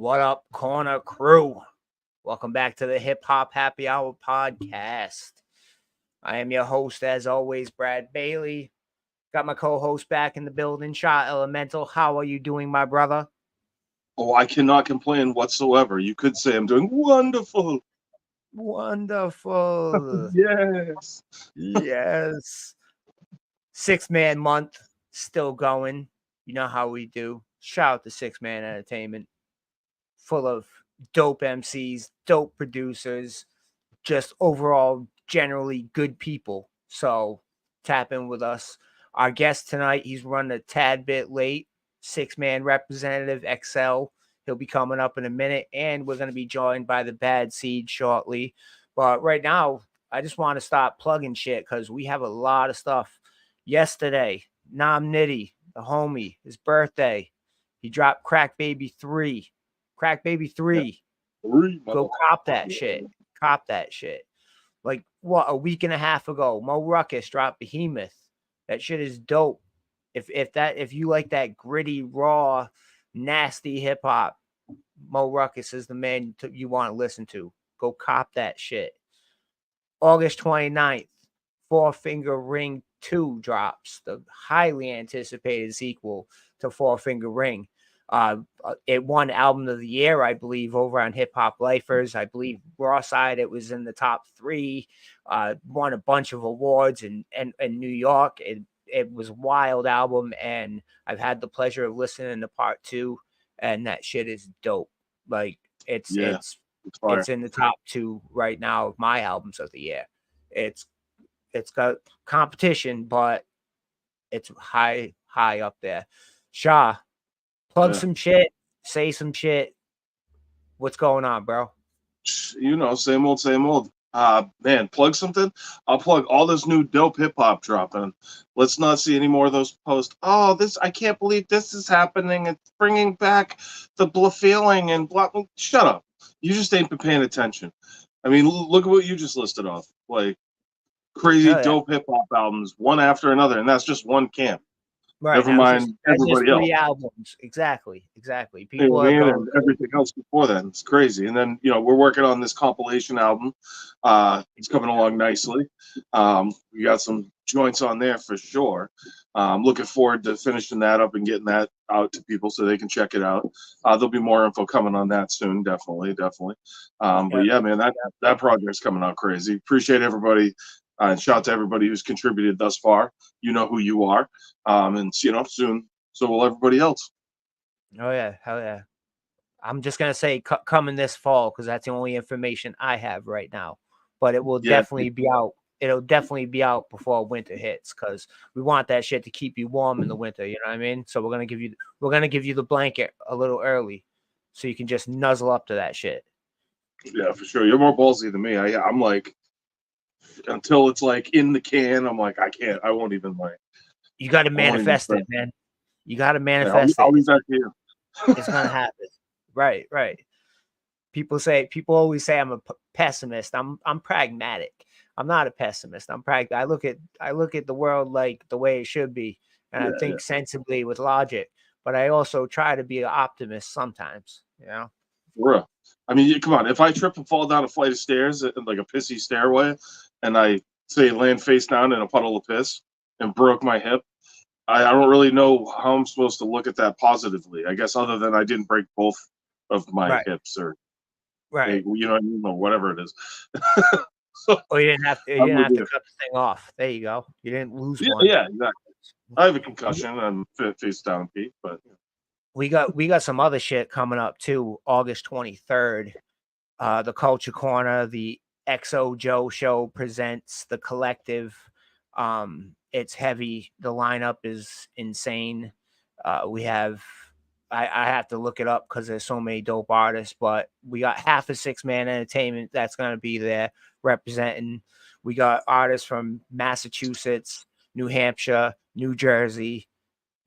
What up, Corner Crew? Welcome back to the Hip Hop Happy Hour podcast. I am your host, as always, Brad Bailey. Got my co-host back in the building, Shot Elemental. How are you doing, my brother? Oh, I cannot complain whatsoever. You could say I'm doing wonderful. Wonderful. Yes. Yes. 6-man month, still going. You know how we do. Shout out to 6-Man Entertainment. Full of dope MCs, dope producers, just overall generally good people. So tap in with us. Our guest tonight, he's running a tad bit late. 6-man representative XCEL. He'll be coming up in a minute, and we're going to be joined by the Bad Seed shortly. But right now, I just want to stop plugging shit because we have a lot of stuff. Yesterday, Nam Nitty, the homie, his birthday, he dropped Crack Baby 3. Crack Baby 3. Go cop that shit. Cop that shit. Like what, a week and a half ago, Mo Ruckus dropped Behemoth. That shit is dope. If you like that gritty, raw, nasty hip hop, Mo Ruckus is the man you want to listen to. Go cop that shit. August 29th, Four Finger Ring 2 drops, the highly anticipated sequel to Four Finger Ring. It won Album of the Year, I believe, over on Hip Hop Lifers. I believe Raw Side, it was in the top 3. Won a bunch of awards in New York. It was a wild album, and I've had the pleasure of listening to part 2, and that shit is dope. Like it's in the top 2 right now of my albums of the year. It's got competition, but it's high up there. Shaw, plug some shit, say some shit. What's going on, bro? You know, same old, same old. Man, plug something. I'll plug all this new dope hip hop dropping. Let's not see any more of those posts. Oh, I can't believe this is happening. It's bringing back the feeling and blah. Shut up. You just ain't been paying attention. I mean, look at what you just listed off. Like crazy dope hip hop albums, one after another, and that's just one camp. Right. Never mind everybody else. 3 albums. Exactly. People are going everything else before that. It's crazy. And then, we're working on this compilation album. It's coming along nicely. We got some joints on there for sure. I'm looking forward to finishing that up and getting that out to people so they can check it out. There'll be more info coming on that soon. Definitely. But yeah, man, that project's coming out crazy. Appreciate everybody. And shout out to everybody who's contributed thus far. You know who you are. And soon, so will everybody else. Oh yeah, hell yeah! I'm just gonna say coming this fall because that's the only information I have right now. But it will definitely be out. It'll definitely be out before winter hits because we want that shit to keep you warm in the winter. You know what I mean? So we're gonna give you the blanket a little early, so you can just nuzzle up to that shit. Yeah, for sure. You're more ballsy than me. I'm like, until it's like in the can, I'm like, I can't. I won't even like. You got to manifest it, man. You got to manifest I'll it. leave that to you. It's gonna happen. Right. People always say I'm a pessimist. I'm pragmatic. I'm not a pessimist. I'm pragmatic. I look at the world like the way it should be, and I think sensibly with logic. But I also try to be an optimist sometimes. For real. I mean, come on. If I trip and fall down a flight of stairs, like a pissy stairway, and I say land face down in a puddle of piss and broke my hip, I don't really know how I'm supposed to look at that positively. I guess other than I didn't break both of my hips or you know what I mean, or whatever it is. You didn't have to cut the thing off. There you go. You didn't lose one. Yeah, exactly. I have a concussion. I'm face down, Pete, but we got some other shit coming up too. August 23rd. The Culture Corner, the XO Joe Show presents The Collective. It's heavy. The lineup is insane. We have, I have to look it up because there's so many dope artists, but we got half of 6-man Entertainment that's going to be there representing. We got artists from Massachusetts, New Hampshire, New Jersey,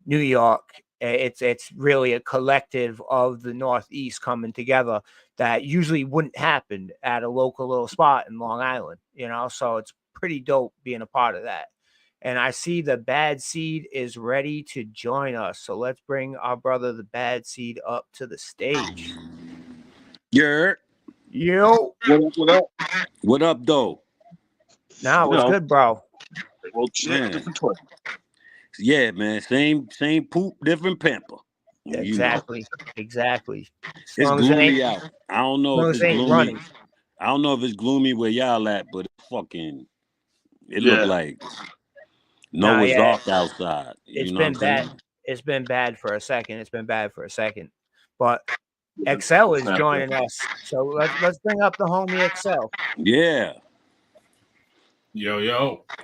New York. It's really a collective of the Northeast coming together that usually wouldn't happen at a local little spot in Long Island, so it's pretty dope being a part of that. And I see the Bad Seed is ready to join us. So let's bring our brother, the Bad Seed, up to the stage. Yeah. Yo. What up? What up, though? Nah, what's good, bro? Well, shit, Man. different twist. Yeah, man. Same poop, different pamper. Exactly. Exactly. As It's long as it gloomy ain't, out. I don't know as long if as it's it ain't gloomy. running. I don't know if it's gloomy where y'all at, but it looked Yeah. like Nah, Noah's yeah. Ark outside. It's You know been what I'm bad. saying? It's been bad for a second. But XCEL is Snap joining us. So let's bring up the homie XCEL. Yeah. Yo,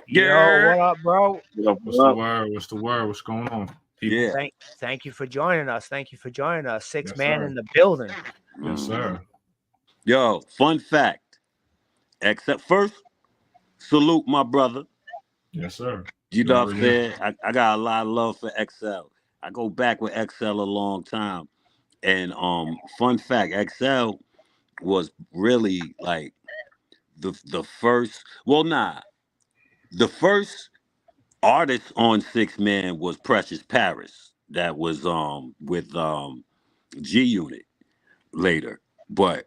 Yo, Yeah. what up, bro? what's the word? What's the word? What's going on, people? Yeah. Thank you for joining us. Six Yes, man sir. in the building. Yes, sir. Yo, fun fact. Except first, salute my brother. Yes, sir. You You know what I'm already know. saying? I got a lot of love for XL. I go back with XL a long time. And fun fact, XL was really like the first, the first artist on Six Man was Precious Paris. That was with G Unit later. But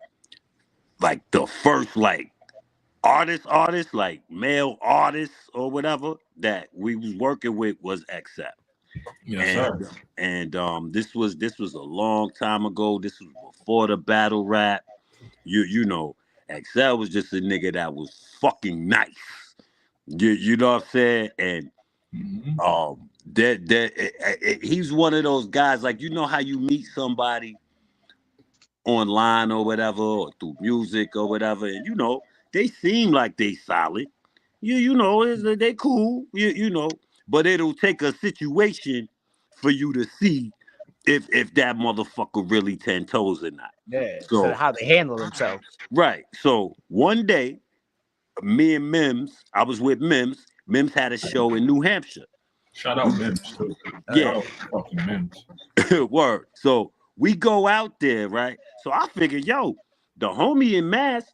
like the first like artist, like male artists or whatever that we was working with was XL. Yes, And sir. this was a long time ago. This was before the battle rap. You know, XL was just a nigga that was fucking nice. You know what I'm saying? And Mm-hmm. he's one of those guys, like, you know how you meet somebody online or whatever, or through music or whatever, and you know they seem like they solid. You know they cool. You know, but it'll take a situation for you to see if that motherfucker really 10 toes or not. Yeah. So So how they handle themselves. right. So one day, me and Mims, I was with Mims. Mims had a show in New Hampshire. Shout out Mims too. Yeah. Shout out fucking Mims. Word. So we go out there, right? So I figured, yo, the homie in Mass,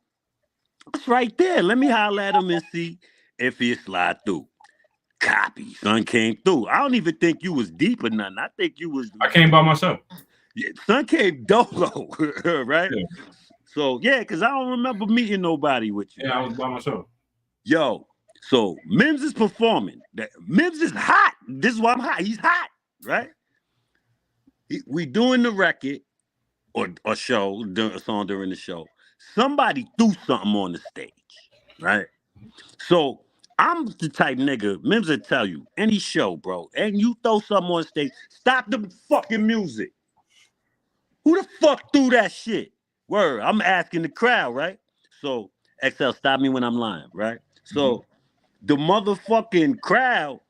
it's right there. Let me holler at him and see if he'll slide through. Copy. Son came through. I don't even think you was deep or nothing. I think you was. I came by myself. Yeah, son came dolo, right? Yeah. So yeah, because I don't remember meeting nobody with you. Yeah, I was by myself. Yo, so Mims is performing. Mims is hot. This is why I'm hot. He's hot, right? We doing the record or show, a song during the show. Somebody threw something on the stage, right? So I'm the type nigga, Mims will tell you, any show, bro, and you throw something on stage, stop the fucking music. Who the fuck threw that shit? Word, I'm asking the crowd, right? So, XL, stop me when I'm lying, right? So, the motherfucking crowd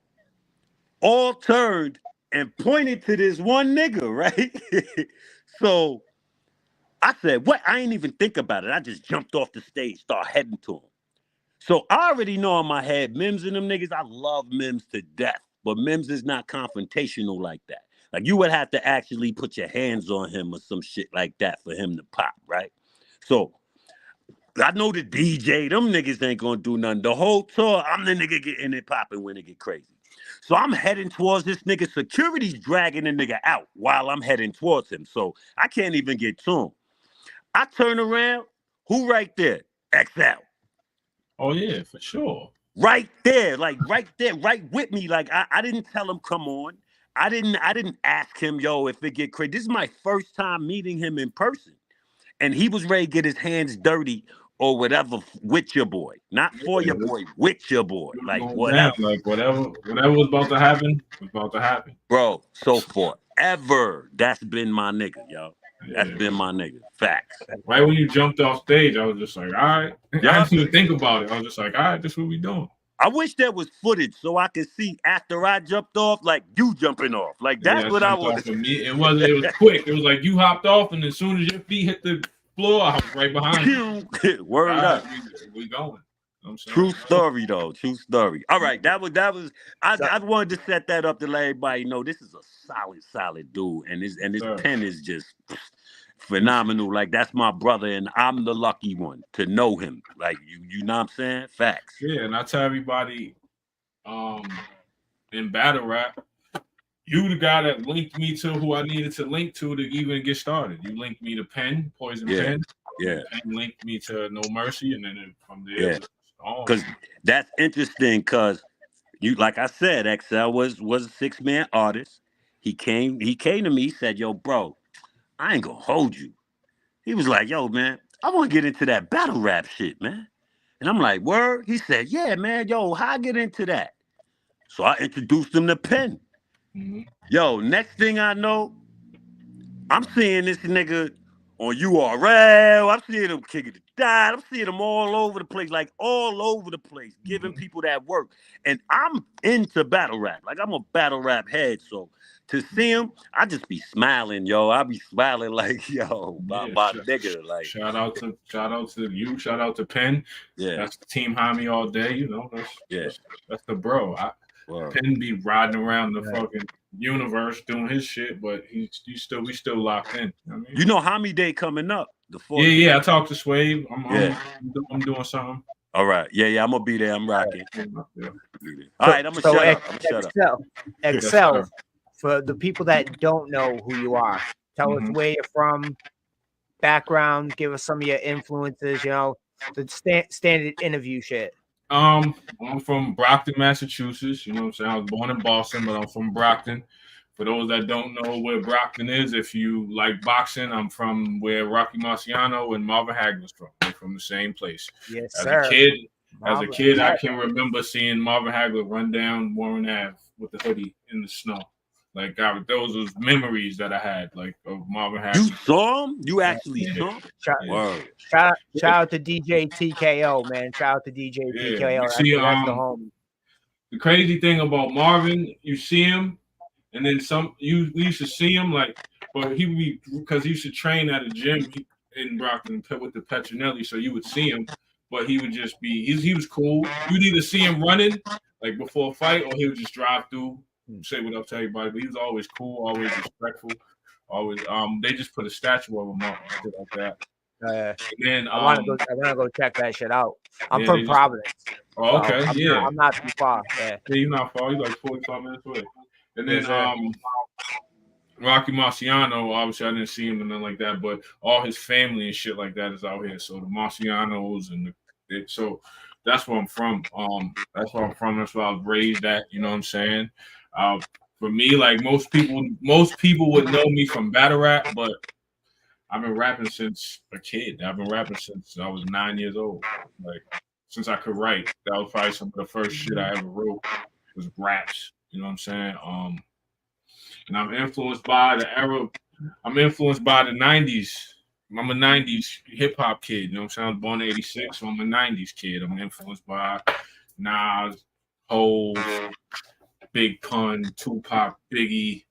all turned and pointed to this one nigga, right? So, I said, what? I ain't even think about it. I just jumped off the stage, start heading to him. So I already know in my head, Mims and them niggas, I love Mims to death. But Mims is not confrontational like that. Like you would have to actually put your hands on him or some shit like that for him to pop, right? So I know the DJ, them niggas ain't gonna do nothing. The whole tour, I'm the nigga getting it popping when it get crazy. So I'm heading towards this nigga. Security's dragging the nigga out while I'm heading towards him. So I can't even get to him. I turn around, who right there? XL. Oh yeah, for sure. Right there, like right there, right with me. Like I didn't tell him come on. I didn't ask him, yo, if it get crazy. This is my first time meeting him in person. And he was ready to get his hands dirty or whatever with your boy. Not for your boy, with your boy. Like Going down, whatever. like whatever was about to happen was about to happen. Bro, so forever. That's been my nigga, yo. That's Yeah. been my nigga. Facts. Right when you jumped off stage, I was just like, all right. I Yeah. didn't even think about it. I was just like, all right, this is what we doing. I wish there was footage so I could see after I jumped off, like you jumping off. Like that's Yeah, what I jumped want. off of me. It was quick. It was like you hopped off, and as soon as your feet hit the floor, I was right behind you. Word All up. right, we going. I'm saying, True story though. True story. All right, that was. So- I wanted to set that up to let everybody know this is a solid dude, and his Sir. pen is just phenomenal. Like that's my brother, and I'm the lucky one to know him. Like you know what I'm saying? Facts. Yeah, and I tell everybody, in battle rap, you the guy that linked me to who I needed to link to even get started. You linked me to Poison Yeah. Pen. Yeah. Penn linked me to No Mercy, and then from there, Yeah. Because that's interesting. Because you, like I said, XCEL was a 6-man artist. He came to me, he said, "Yo, bro, I ain't gonna hold you." He was like, "Yo, man, I want to get into that battle rap shit, man." And I'm like, "Word?" He said, "Yeah, man. Yo, how I get into that?" So I introduced him to Penn. Mm-hmm. Yo, next thing I know, I'm seeing this nigga on URL. I'm seeing him kicking the dot. I'm seeing him all over the place, like all over the place, giving people that work. And I'm into battle rap. Like I'm a battle rap head. So to see him, I just be smiling, yo. I be smiling like, yo, my nigga. Like shout out to you. Shout out to Penn. Yeah. That's the team behind me all day. You know, that's the bro. Penn be riding around the fucking universe doing his shit, but we still locked in. You know what I mean? You know Hamid coming up. Yeah. I talked to Swave. I'm doing something. All right. Yeah. I'm gonna be there. I'm rocking. Yeah. All right. I'm gonna shut up. XCEL. For the people that don't know who you are, tell us where you're from, background, give us some of your influences. You know, the standard interview shit. I'm from Brockton, Massachusetts. You know what I'm saying? I was born in Boston, but I'm from Brockton. For those that don't know where Brockton is, if you like boxing, I'm from where Rocky Marciano and Marvin Hagler's from. They're from the same place. Yes, as sir. As a kid, I can remember seeing Marvin Hagler run down Warren Ave with the hoodie in the snow. Like those was memories that I had, like of Marvin Hagler. You saw him? You actually saw him? Shout out to DJ TKO, man. Shout out to DJ TKO. See, that's the home. The crazy thing about Marvin, you see him, and then we used to see him but he would be, because he used to train at a gym in Brockton with the Petronelli, so you would see him, but he would just be he was cool. You'd either see him running like before a fight, or he would just drive through, say what up to everybody. But he was always cool, always respectful, always. They just put a statue of him up, shit like that. And then I want to go check that shit out. I'm from Providence. Oh, okay, so I'm not too far. Yeah, you're not far. You're like 45 minutes away. And then Rocky Marciano, obviously I didn't see him and nothing like that, but all his family and shit like that is out here. So the Marcianos so that's where I'm from. That's where I'm from. That's where I was raised at. You know what I'm saying? For me, like most people would know me from battle rap, but I've been rapping since a kid. I've been rapping since I was 9 years old. Like since I could write. That was probably some of the first shit I ever wrote was raps. You know what I'm saying? And I'm influenced by the era. I'm influenced by the 90s. I'm a 90s hip hop kid. You know what I'm saying? I was born in 86, so I'm a 90s kid. I'm influenced by Nas, Hov, Big Pun, Tupac, Biggie,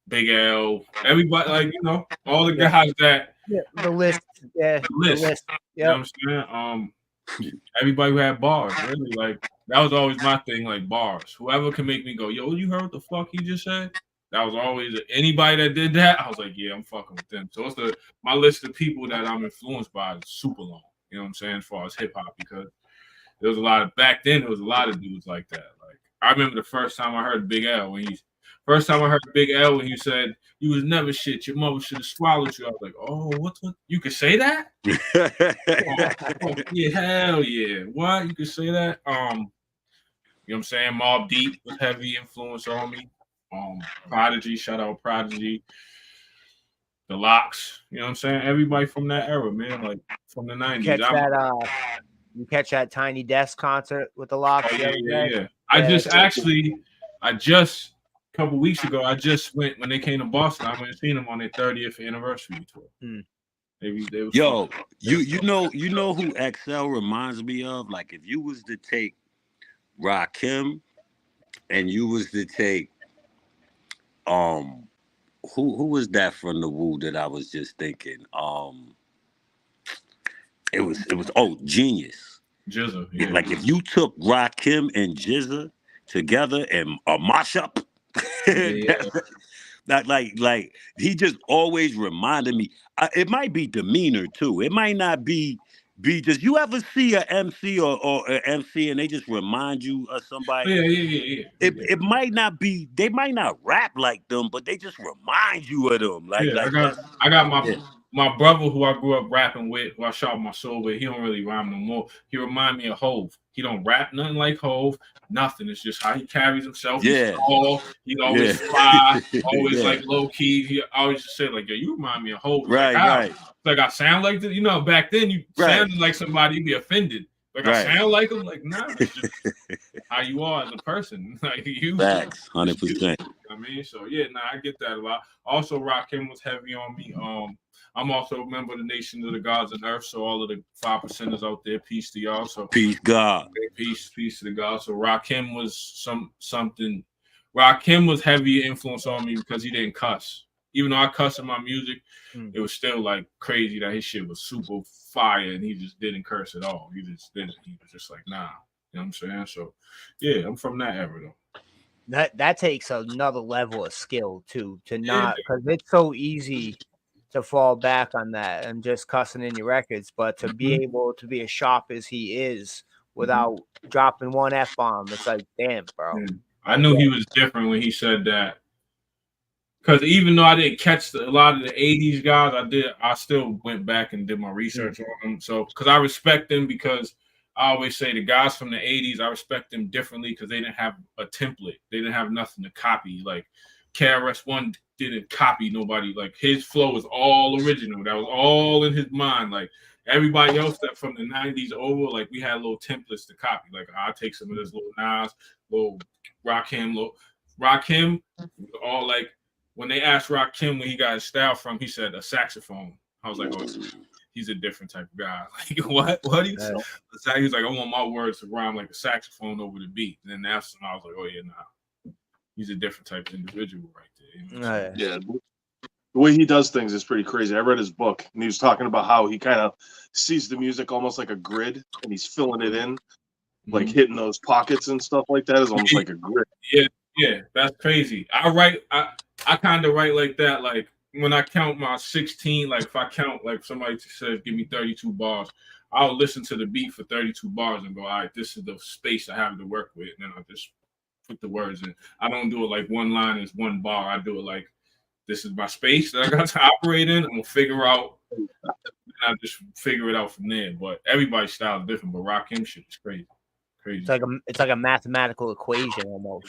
Big L, everybody, like, you know, all the guys that the list. Yeah, the list. You know what I'm saying? Everybody who had bars, really, like that was always my thing, like bars. Whoever can make me go, yo, you heard what the fuck he just said? That was always anybody that did that. I was like, yeah, I'm fucking with them. So it's my list of people that I'm influenced by is super long. You know what I'm saying? As far as hip hop, because there was a lot of back then. There was a lot of dudes like that. Like I remember the first time I heard Big L when he said, "You was never shit. Your mother should have swallowed you." I was like, "Oh, what? You could say that?" Yeah, hell yeah. What? You could say that? You know what I'm saying? Mobb Deep was heavy influence on me. Prodigy, shout out Prodigy. The Locks, you know what I'm saying? Everybody from that era, man, like from the 90s. You catch that Tiny Desk concert with the Locks? Oh, yeah. I just a couple weeks ago, I just went when they came to Boston. I went and seen them on their 30th anniversary tour. They Yo, you know who XCEL reminds me of? Like if you was to take Rakim and you was to take who was that from the Wu that I was just thinking? It was Genius. GZA, yeah. Like if you took Rakim and GZA together and a mashup, like he just always reminded me. It might be demeanor too. It might not be just. You ever see an MC or an MC and they just remind you of somebody? Yeah. It might not be. They might not rap like them, but they just remind you of them. Like I got my brother who I grew up rapping with, who I shot my soul with, he don't really rhyme no more. He remind me of Hove. He don't rap nothing like Hove, nothing. It's just how he carries himself. He's tall. He's always fly, always like low key. He always just say like, "Yo, you remind me of Hove." Right, like, right. Like I sound like this. You know, back then you sounded like somebody, you'd be offended. Like I sound like him. Like nah, it's just how you are as a person. Like you. Facts, 100%. I mean, so yeah, I get that a lot. Also, Rakim was heavy on me. I'm also a member of the Nation of the Gods and Earth, so all of the 5%ers out there, peace to y'all. So peace, God. Peace to the God. So Rakim was something. Rakim was heavy influence on me because he didn't cuss. Even though I cuss in my music, it was still like crazy that his shit was super fire and he just didn't curse at all. He just didn't. He was just like, nah. You know what I'm saying? So yeah, I'm from that era though. That takes another level of skill too, to not, because it's so easy to fall back on that and just cussing in your records, but to be able to be as sharp as he is without dropping one F-bomb, it's like, damn, bro. I knew he was different when he said that. Because even though I didn't catch a lot of the 80s guys, I still went back and did my research on them. So, because I respect them, because I always say the guys from the 80s, I respect them differently because they didn't have a template. They didn't have nothing to copy. Like KRS-One didn't copy nobody. Like his flow was all original. That was all in his mind. Like everybody else that from the 90s over, like we had little templates to copy. Like I'll take some of this little Nas, little Rakim, all like, when they asked Rakim when he got his style from, he said a saxophone. I was like, oh, he's a different type of guy. Like, what? What do you say? He was like, I want my words to rhyme like a saxophone over the beat. And then that's when I was like, oh, yeah, nah. He's a different type of individual right there. You know yeah. The way he does things is pretty crazy. I read his book, and he was talking about how he kind of sees the music almost like a grid, and he's filling it in, like hitting those pockets and stuff like that is almost like a grid. Yeah, that's crazy. I kind of write like that. Like when I count my 16, like if I count, like somebody says, give me 32 bars, I'll listen to the beat for 32 bars and go, all right, this is the space I have to work with. And then I just put the words in. I don't do it like one line is one bar. I do it like, this is my space that I got to operate in. I'm going to figure out, and I just figure it out from there. But everybody's style is different. But Rakim shit is crazy. Crazy. It's like a mathematical equation almost.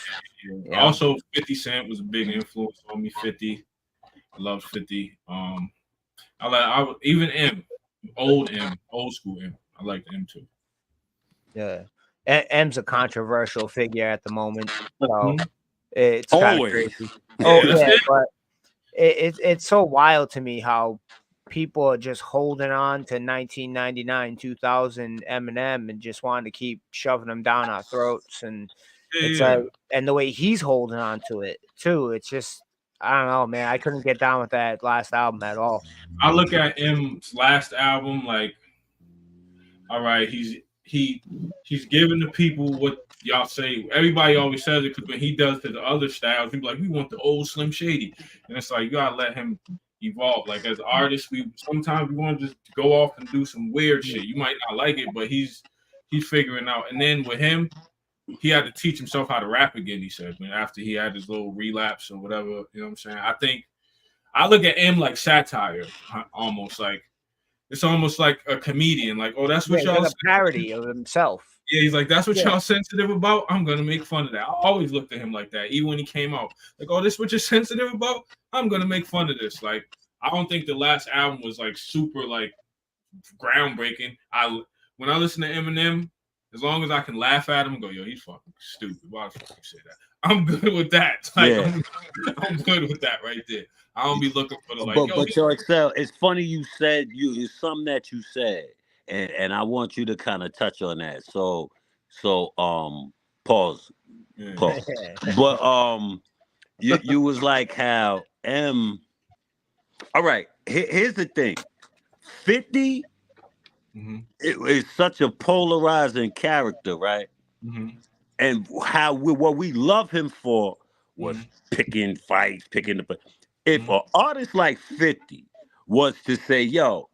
Yeah. Also, 50 Cent was a big influence on me. 50, I love 50. Even M, old school M. I like M too. Yeah, M's a controversial figure at the moment, so it's kind of crazy. But it's so wild to me how people are just holding on to 1999, 2000 Eminem and just wanting to keep shoving them down our throats. And it's like, and the way he's holding on to it too, it's just, I don't know, man. I couldn't get down with that last album at all. I look at M's last album like, all right, he's giving the people what y'all say. Everybody always says it because when he does his other styles, people like, we want the old Slim Shady, and it's like you gotta let him evolve. Like as artists, sometimes we want to just go off and do some weird shit. You might not like it, but he's figuring out. And then with him, he had to teach himself how to rap again. He said, when after he had his little relapse or whatever, you know what I'm saying. I think I look at him like satire, almost like it's almost like a comedian. Like, oh, that's what y'all like a parody of himself. Yeah, he's like, that's what y'all sensitive about. I'm gonna make fun of that. I always looked at him like that, even when he came out. Like, oh, this what you're sensitive about? I'm gonna make fun of this. Like, I don't think the last album was like super like groundbreaking. When I listen to Eminem, as long as I can laugh at him and go, yo, he's fucking stupid. Why the fuck you say that? I'm good with that. Like, I'm good with that right there. I don't be looking for the like. But your XCEL, it's funny you said it's something that you said. And I want you to kind of touch on that. So pause. But you was like how M. All right, here's the thing. 50 is such a polarizing character, right? And what we love him for was picking fights, picking the. If an artist like 50 was to say, yo,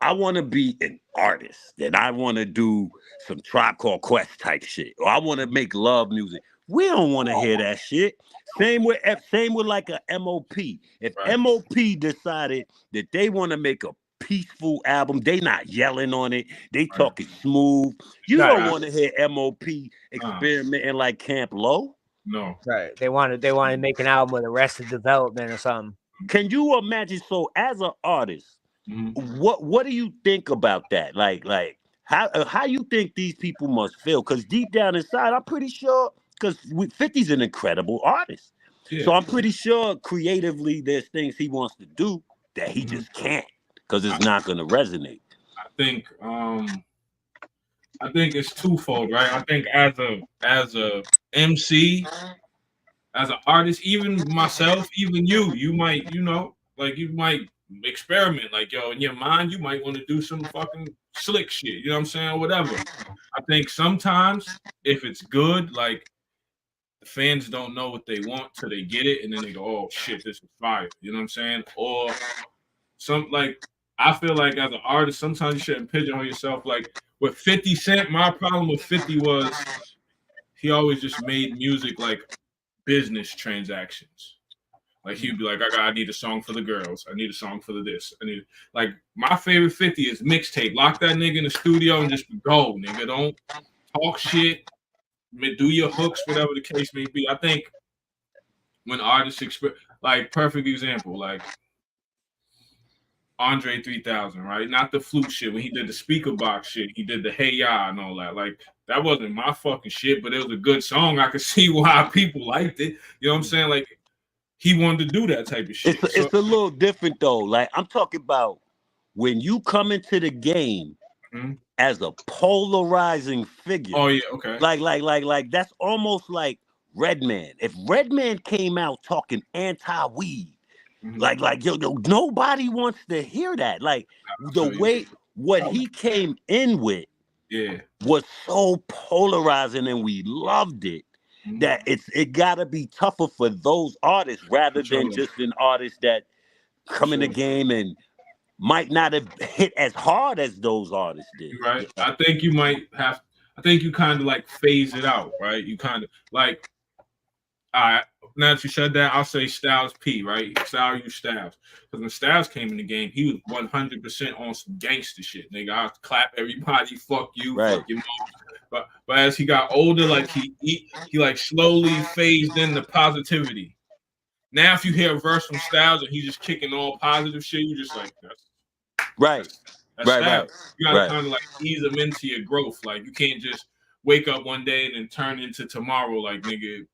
I want to be an artist and I want to do some Tribe Called Quest type shit, or I want to make love music. We don't want to hear that shit. Same with like a MOP. If Right. MOP decided that they want to make a peaceful album, they not yelling on it. They talking smooth. You don't want to hear MOP experimenting like Camp Low. No. Right. They want to make an album with Arrested Development or something. Can you imagine? So as an artist, what do you think about that? Like how you think these people must feel? Because deep down inside, I'm pretty sure. Because 50's an incredible artist. Yeah. So I'm pretty sure creatively there's things he wants to do that he just can't because it's not going to resonate. I think it's twofold, right? I think as a MC, as an artist, even myself, even you might, you might experiment. Like, yo, in your mind, you might want to do some fucking slick shit. You know what I'm saying? Whatever. I think sometimes if it's good, like, the fans don't know what they want till they get it, and then they go, "Oh shit, this is fire." You know what I'm saying? Or I feel like as an artist, sometimes you shouldn't pigeonhole yourself. Like with 50 Cent, my problem with 50 was he always just made music like business transactions. Like he'd be like, I need a song for the girls. I need a song for the this. Like my favorite 50 is mixtape. Lock that nigga in the studio and just go, nigga. Don't talk shit. Do your hooks, whatever the case may be. I think when artists like perfect example, like Andre 3000, right? Not the flute shit. When he did the speaker box shit, he did the Hey Ya and all that. Like that wasn't my fucking shit, but it was a good song. I could see why people liked it. You know what I'm saying? Like he wanted to do that type of shit. It's a little different though. Like I'm talking about when you come into the game. As a polarizing figure. Oh yeah, okay. Like that's almost like Redman. If Redman came out talking anti-weed, like yo, nobody wants to hear that. Like the way what he came in with was so polarizing and we loved it that it gotta be tougher for those artists rather than just an artist that come in the game and might not have hit as hard as those artists did. Right. I think you might have. I think you kind of like phase it out, right? You kind of like. Now that you said that, I'll say Styles P, right? Styles, you Styles. Because when Styles came in the game, he was 100% on some gangster shit. Nigga, I'll clap everybody, fuck you, fuck your mom. But as he got older, like he like slowly phased in the positivity. Now, if you hear a verse from Styles and he's just kicking all positive shit, you just like that's right. You gotta kind of like ease them into your growth. Like you can't just wake up one day and then turn into tomorrow. Like nigga,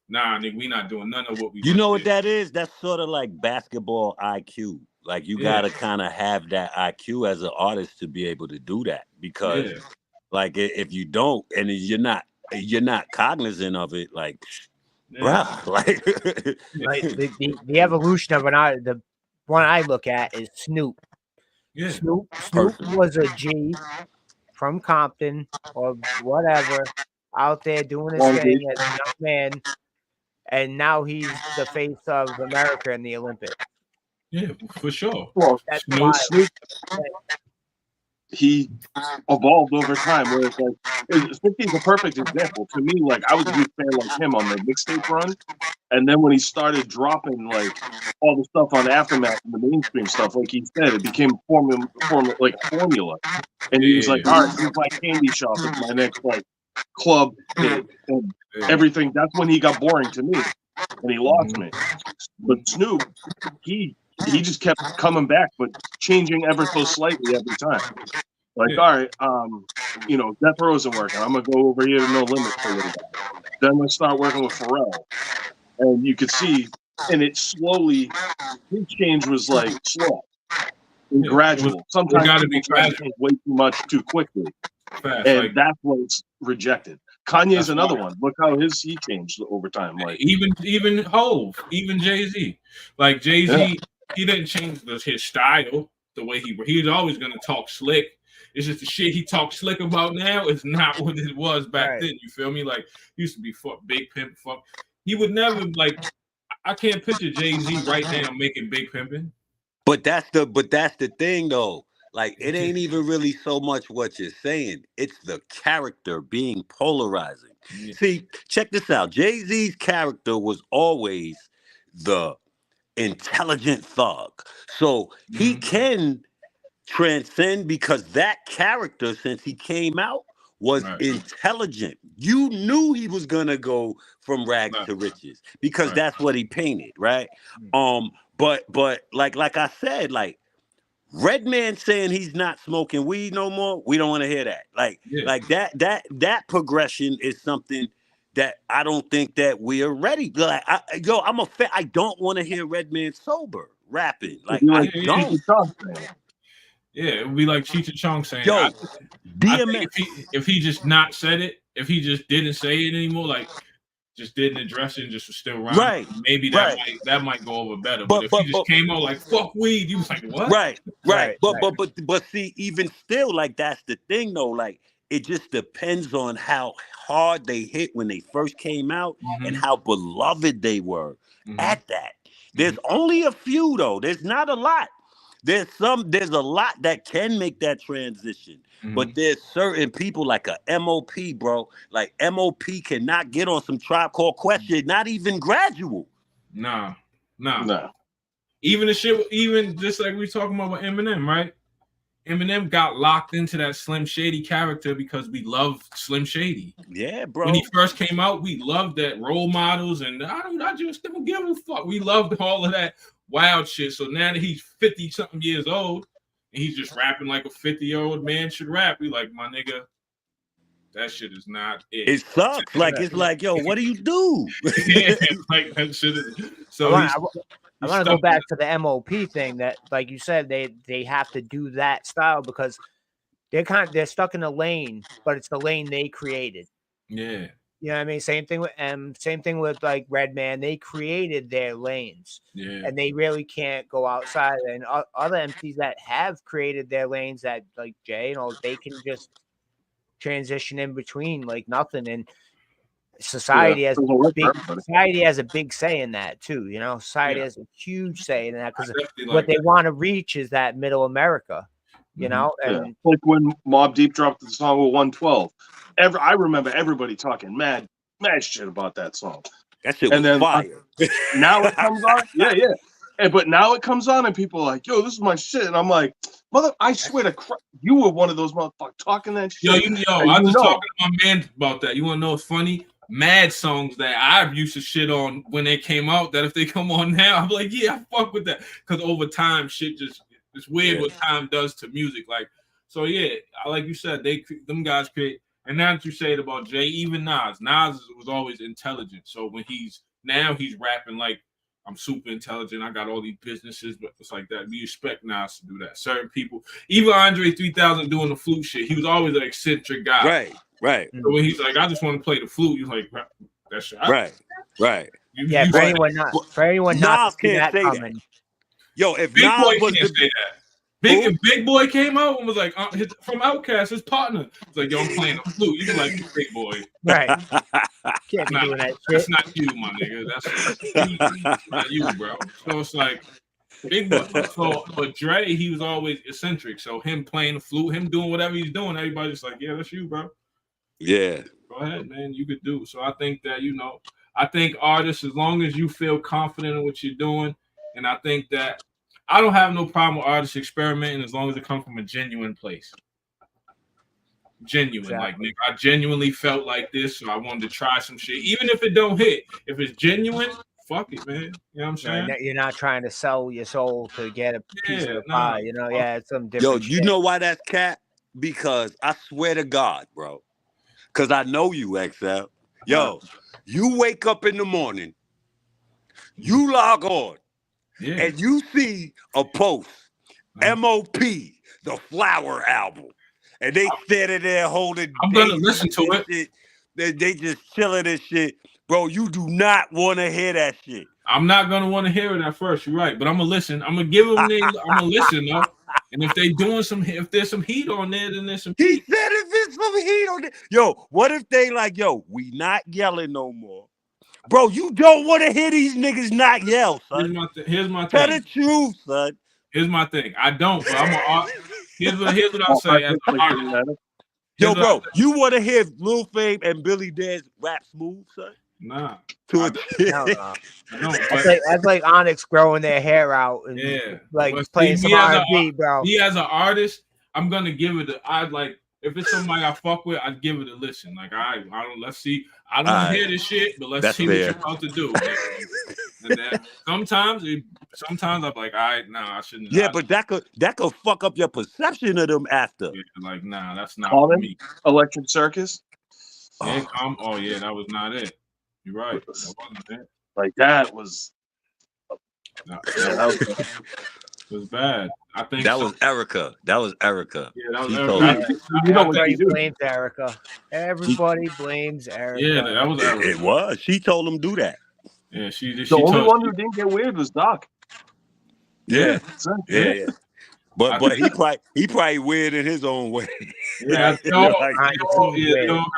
nah, nigga, we not doing none of what we. You know what that is? That's sort of like basketball IQ. Like you gotta kind of have that IQ as an artist to be able to do that because, like, if you don't and you're not cognizant of it, like. Bruh, like the evolution of the one I look at is Snoop. Yeah. Snoop was a G from Compton or whatever out there doing his thing as a young man, and now he's the face of America in the Olympics. Yeah, for sure. Well, Snoop, he evolved over time. Where it's like 50 is a perfect example to me. Like I was a huge fan like him on the mixtape run, and then when he started dropping like all the stuff on Aftermath and the mainstream stuff, like he said, it became like a formula. And he was like, "All right, here's my candy shop. It's my next like club hit and everything." That's when he got boring to me, and he lost me. But Snoop, he just kept coming back, but changing ever so slightly every time. Like, all right, Death Row isn't working. I'm gonna go over here to No Limit for a little bit. Then let's start working with Pharrell, and you could see, and it slowly. His change was like slow and gradual. Sometimes people try to change way too much too quickly, and that's what's rejected. Kanye's another one. Look how he changed over time. Like even Hove, even Jay-Z. Like Jay-Z, he didn't change his style the way he's always gonna talk slick. It's just the shit he talks slick about now is not what it was back then. You feel me? Like he used to be Big Pimp. He would never like. I can't picture Jay-Z right now making Big Pimpin'. But that's the thing though. Like it ain't even really so much what you're saying. It's the character being polarizing. Yeah. See, check this out. Jay-Z's character was always the intelligent thug. So he can transcend because that character, since he came out, was Right. intelligent. You knew he was gonna go from rags Right. to riches because Right. that's what he painted, right? But like I said, like Redman saying he's not smoking weed no more, we don't want to hear that. Like that progression is something that I don't think that we are ready. Like I don't want to hear Redman sober rapping. Like I don't. Yeah, it would be like Cheech and Chong saying, Yo, I DMX. think if he just not said it, if he just didn't say it anymore, like just didn't address it and just was still around, Right, maybe that might go over better. But if he just came out like fuck weed, you was like, what? Right. But see, even still, like that's the thing though. Like it just depends on how hard they hit when they first came out and how beloved they were at that. There's only a few though. There's not a lot. There's a lot that can make that transition. But there's certain people like a MOP, bro. Like MOP cannot get on some Tribe Called Quest, not even gradual. Nah. Even the shit, even just like we talking about with Eminem, right? Eminem got locked into that Slim Shady character because we loved Slim Shady. Yeah, bro. When he first came out, we loved that role models, and I just don't give a fuck. We loved all of that wild shit. So now that he's 50-something years old and he's just rapping like a 50-year-old man should rap, we like, my nigga, that shit is not it. It sucks. Like it's like, yo, what do you do? Yeah, like that shit is. So I want to go back to the MOP thing that, like you said, they have to do that style because they're stuck in a lane, but it's the lane they created. Yeah. You know what I mean? Same thing with like Redman. They created their lanes. Yeah. And they really can't go outside. And other MCs that have created their lanes that like Jay, they can just transition in between like nothing. And society has a big say in that too. Society has a huge say in that because what they want to reach is that middle America. And like when Mobb Deep dropped the song with 112. I remember everybody talking mad shit about that song. That shit was fire. Now it comes on, but now it comes on and people are like, "Yo, this is my shit," and I'm like, "Mother, I swear to Christ, you were one of those motherfuckers talking that shit." I was just talking to my man about that. You want to know what's funny? Mad songs that I've used to shit on when they came out. That if they come on now, I'm like, yeah, I fuck with that because over time, shit it's weird what time does to music. Like, so yeah, like you said, them guys create. And now that you say it about Jay, even Nas was always intelligent. So when he's rapping like I'm super intelligent, I got all these businesses, but it's like that. We expect Nas to do that. Certain people, even Andre 3000 doing the flute shit, he was always an eccentric guy. Right. So when he's like, I just want to play the flute, you're like, that's right. For anyone not to see that coming. Yo, if Big Nas Boy was can't say that. Big Boy came out and was like, from Outkast, his partner. It's like, yo, I'm playing a flute. You be like, Big Boy. Right. Can't be doing that shit. That's not you, my nigga. That's not you, bro. So it's like, Big Boy. But Dre, he was always eccentric. So him playing the flute, him doing whatever he's doing, everybody's just like, yeah, that's you, bro. Yeah. Go ahead, man. You could do. So I think that, I think artists, as long as you feel confident in what you're doing, and I think that I don't have no problem with artists experimenting as long as it comes from a genuine place. Genuine. Exactly. Like, nigga, I genuinely felt like this, so I wanted to try some shit. Even if it don't hit. If it's genuine, fuck it, man. You know what I'm saying? You're not trying to sell your soul to get a piece of the pie. It's some different shit. You know why that's cat? Because I swear to God, bro. Because I know you, XCEL. Yo, you wake up in the morning, you log on, and you see a post, MOP, the Flower album. And they standing there holding. I'm going to listen to it. They just chilling and shit. Bro, you do not want to hear that shit. I'm not going to want to hear it at first. You're right. But I'm going to listen. I'm going to give them I'm going to listen, though. And if there's some heat on there, then there's some heat. He said if there's some heat on there. Yo, what if they like, we not yelling no more? Bro, you don't want to hear these niggas not yell, son. Here's my thing. Tell the truth, son. Here's my thing. I don't, but Here's what I'll say as an artist. Yo, bro, you want to hear Lil Fame and Billy Dance rap smooth, son? Nah. No, that's like Onyx growing their hair out and like playing some R&B, bro. Me as an artist, I'm gonna give it if it's somebody I fuck with, I'd give it a listen. Like I don't let's see. I don't want to hear this shit, but let's see what you're about to do. And then sometimes I'm like, all right, I shouldn't. Yeah, but that could fuck up your perception of them after. Yeah, like, nah, that's not for me. Electric Circus. Yeah, that was not it. You're right. That wasn't it. Like that was. That was bad. I think that was Erica. That was Erica. Yeah, that was Erica. Everybody blames Erica. Everybody blames Erica. Yeah, that was Erica. It was. She told him do that. Yeah, the only one who didn't get weird was Doc. Yeah. But he probably weird in his own way. Yeah, they all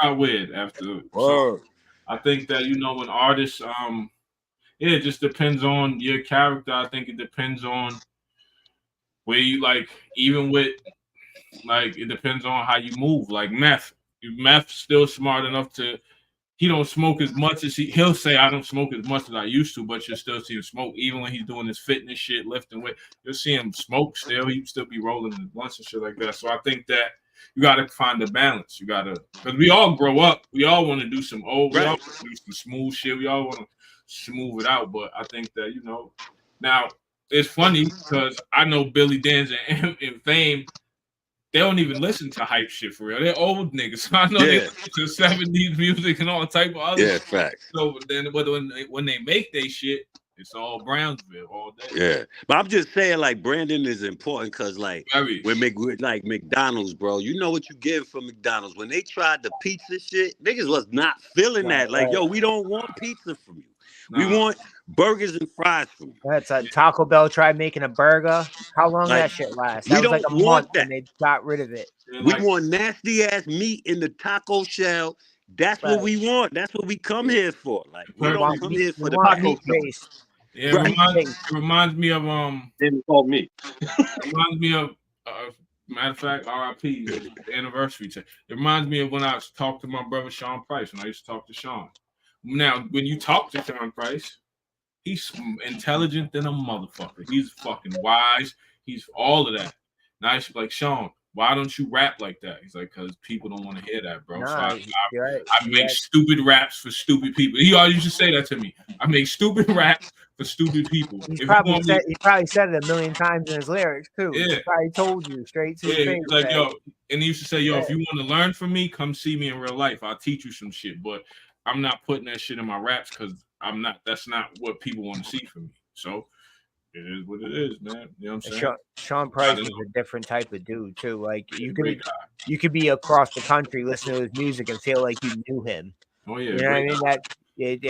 got weird after. So I think that when artists, it just depends on your character. I think it depends on where you even with it depends on how you move. Like Meth still smart enough to. He don't smoke as much as he'll say. I don't smoke as much as I used to, but you'll still see him smoke even when he's doing his fitness shit, lifting weight. You'll see him smoke still. He still be rolling the blunts and shit like that. So I think that you got to find the balance. You got to, because we all grow up. We all want to do some we all want to do some smooth shit. We all want to smooth it out. But I think that now it's funny because I know Billy Dance and Fame. They don't even listen to hype shit for real. They're old niggas. So I know they listen to 70s music and all type of other shit. Facts. So then when they make their shit, it's all Brownsville all day. Yeah. But I'm just saying, branding is important because, when McDonald's, bro, you know what you get from McDonald's. When they tried the pizza shit, niggas was not feeling that. Yo, we don't want pizza from you. We want burgers and fries from you. That's a Taco Bell tried making a burger. How long that shit last? That was a month and they got rid of it. We want nasty ass meat in the taco shell. That's what we want. That's what we come here for. We don't come here for the taco taste. Yeah, it reminds me of They called me. It reminds me of matter of fact, RIP the anniversary. It reminds me of when I talked to my brother Sean Price. When I used to talk to Sean. Now, when you talk to Sean Price, he's intelligent than a motherfucker. He's fucking wise. He's all of that. Now I should be like, Sean, why don't you rap like that? He's like, because people don't want to hear that, bro. No, so I make stupid raps for stupid people. He always used to say that to me. I make stupid raps for stupid people. He probably said it a million times in his lyrics, too. Yeah. He probably told you straight to his face. Like, yo, and he used to say, yo, if you want to learn from me, come see me in real life. I'll teach you some shit. But I'm not putting that shit in my raps because that's not what people want to see from me. So it is what it is, man. You know what I'm saying? Sean Price is a different type of dude too. Like you could be across the country listening to his music and feel like you knew him. Oh yeah, you know what I mean? And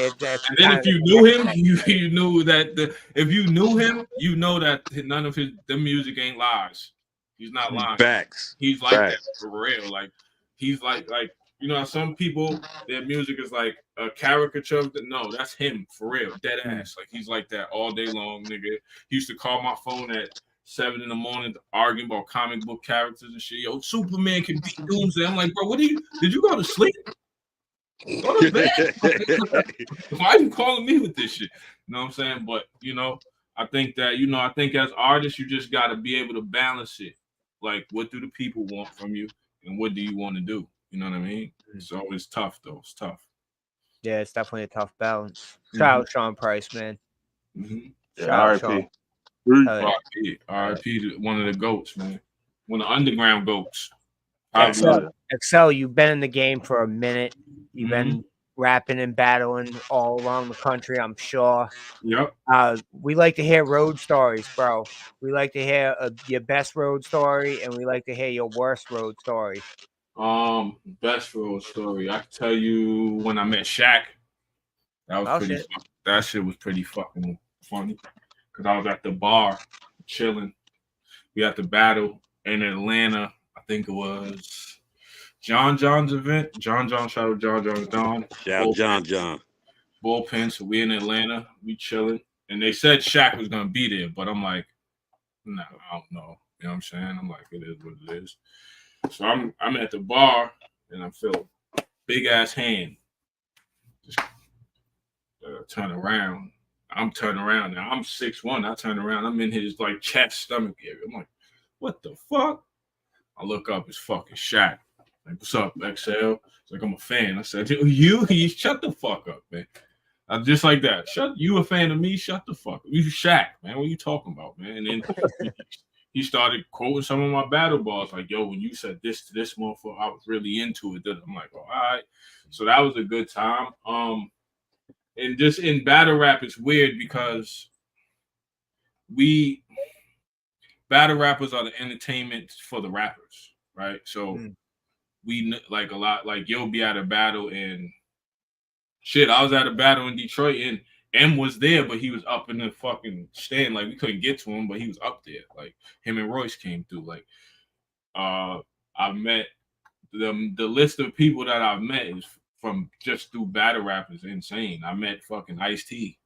then if you knew him, you knew that if you knew him, you know that none of the music ain't lies. He's not lying. Facts. He's like that for real. Like he's like. Some people, their music is like a caricature of no, that's him for real, dead ass. Like he's like that all day long, nigga. He used to call my phone at 7 a.m. arguing about comic book characters and shit. Yo, Superman can beat Doomsday. I'm like, bro, did you go to sleep? Go to bed. Why are you calling me with this shit? You know what I'm saying? But I think that I think as artists, you just got to be able to balance it. Like, what do the people want from you, and what do you want to do? You know what I mean? So it's tough, though. It's tough. Yeah, it's definitely a tough balance. Shout out Sean Price, man. R.I.P. R.I.P. One of the goats, man. One of the underground goats. XCEL, you've been in the game for a minute. You've been rapping and battling all around the country, I'm sure. Yep. We like to hear road stories, bro. We like to hear your best road story, and we like to hear your worst road story. Best road story. I can tell you when I met Shaq. That was that shit was pretty fucking funny. Cause I was at the bar chilling. We had the battle in Atlanta. I think it was John John's event. Shout out John. Shout out John. Bullpen. So we in Atlanta. We chilling. And they said Shaq was gonna be there, but I'm like, no, I don't know. You know what I'm saying? I'm like, it is what it is. So I'm at the bar and I feel big ass hand. Just turn around. I'm turning around now. I'm 6'1". I turn around. I'm in his like chest, stomach area. I'm like, what the fuck? I look up. It's fucking Shaq. Like, what's up, XCEL? It's like, I'm a fan. I said, you shut the fuck up, man. Just like that. You a fan of me? Shut the fuck up. You Shaq, man. What are you talking about, man? And then he started quoting some of my battle balls. Like, yo, when you said this to this motherfucker, I was really into it. I'm like, oh, all right. So that was a good time. And just in battle rap, it's weird because battle rappers are the entertainment for the rappers, right? So we like a lot, like you'll be at a battle and shit. I was at a battle in Detroit and M was there, but he was up in the fucking stand. Like we couldn't get to him, but he was up there. Like him and Royce came through. Like I met the list of people that I've met is from just through battle rap is insane. I met fucking Ice-T.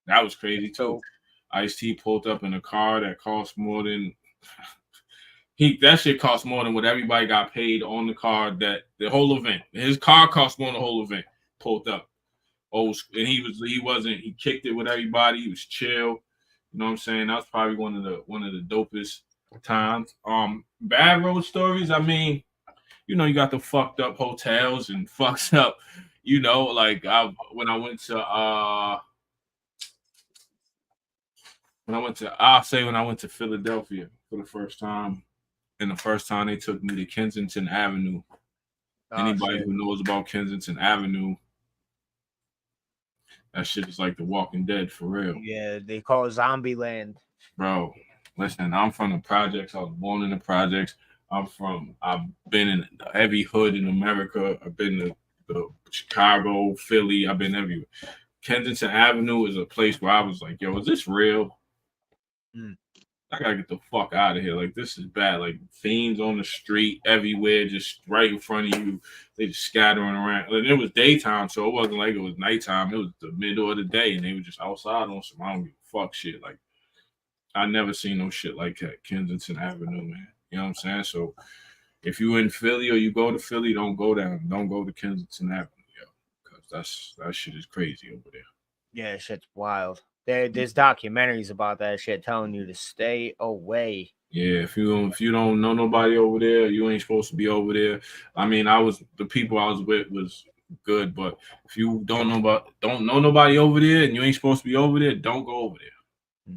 That was crazy too. Ice-T pulled up in a car that cost more than that shit cost more than what everybody got paid on the car. That the whole event, his car cost more than the whole event. Pulled up, and he kicked it with everybody. He was chill. You know what I'm saying? That was probably one of the dopest times. Bad road stories. I mean, you know, you got the fucked up hotels and fucked up. You know, like when I went to Philadelphia for the first time, and the first time they took me to Kensington Avenue. Anybody who knows about Kensington Avenue, that shit is like The Walking Dead for real. Yeah, they call it Zombie Land. Bro, listen, I'm from the projects. I was born in the projects. I've been in every hood in America. I've been to Chicago, Philly. I've been everywhere. Kensington Avenue is a place where I was like, yo, is this real? I gotta get the fuck out of here. Like, this is bad. Like, fiends on the street everywhere, just right in front of you. They just scattering around. And it was daytime, so it wasn't like it was nighttime. It was the middle of the day, and they were just outside on some I don't give a fuck shit. Like, I never seen no shit like that. Kensington Avenue, man. You know what I'm saying? So, if you in Philly or you go to Philly, don't go to Kensington Avenue, yo, because that shit is crazy over there. Yeah, shit's wild. There's documentaries about that shit telling you to stay away. Yeah, if you don't know nobody over there, you ain't supposed to be over there. I mean, the people I was with was good, but if you don't know nobody over there and you ain't supposed to be over there, don't go over there.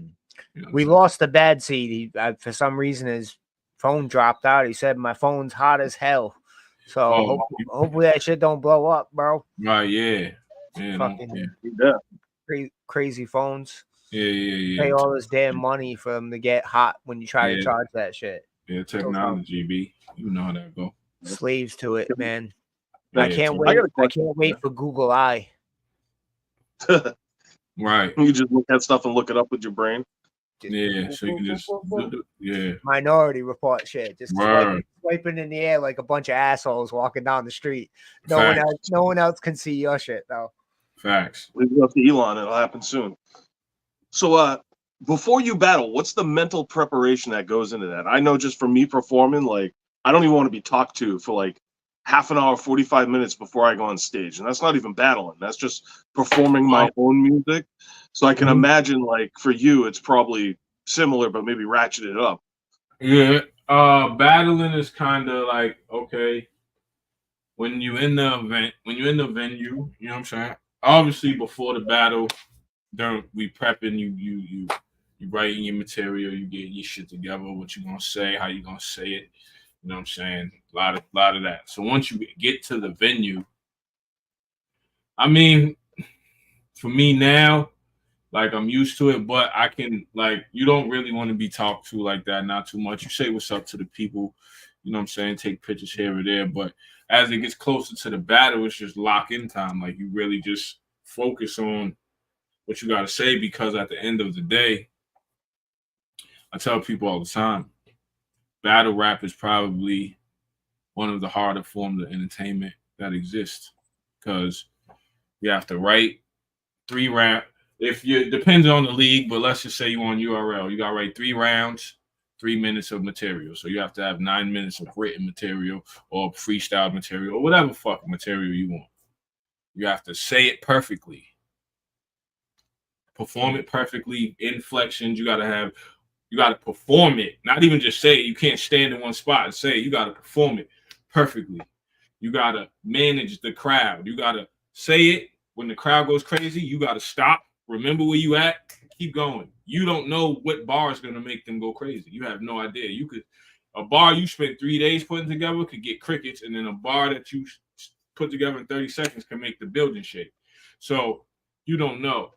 You know we lost the bad seed. For some reason, his phone dropped out. He said my phone's hot as hell. So hopefully that shit don't blow up, bro. Right? Yeah. Crazy phones. Yeah. Pay all this damn money for them to get hot when you try to charge that shit. Yeah, technology, B. You know how that go. Slaves to it, man. Yeah, I can't wait for Google Eye. Right. You just look at stuff and look it up with your brain. Yeah, so you can just Minority Report shit. Just swiping in the air like a bunch of assholes walking down the street. No one else can see your shit though. Facts. Leave it up to Elon. It'll happen soon. So, before you battle, what's the mental preparation that goes into that? I know just for me performing, like, I don't even want to be talked to for like half an hour, 45 minutes before I go on stage. And that's not even battling. That's just performing my own music. So I can imagine, like, for you, it's probably similar, but maybe ratchet it up. Yeah. Battling is kind of like, okay, when you're in the venue, you know what I'm saying? Obviously, before the battle, we prepping you writing your material, you getting your shit together, what you gonna say, how you gonna say it, you know what I'm saying? A lot of that. So once you get to the venue, I mean, for me now, like I'm used to it, but I can you don't really want to be talked to like that, not too much. You say what's up to the people, you know what I'm saying? Take pictures here or there, but as it gets closer to the battle, it's just lock in time. Like you really just focus on what you got to say, because at the end of the day, I tell people all the time, battle rap is probably one of the harder forms of entertainment that exists, because you have to write 3 rounds. Depends on the league, but let's just say you on URL, you got to write 3 rounds. 3 minutes of material. So you have to have 9 minutes of written material or freestyle material or whatever fucking material you want. You have to say it perfectly, perform it perfectly, inflections. You got to perform it, not even just say it. You can't stand in one spot and say it. You got to perform it perfectly. You got to manage the crowd. You got to say it when the crowd goes crazy. You got to stop, remember where you at, keep going. You don't know what bar is going to make them go crazy. You have no idea. A bar you spent 3 days putting together could get crickets, and then a bar that you put together in 30 seconds can make the building shake. So you don't know.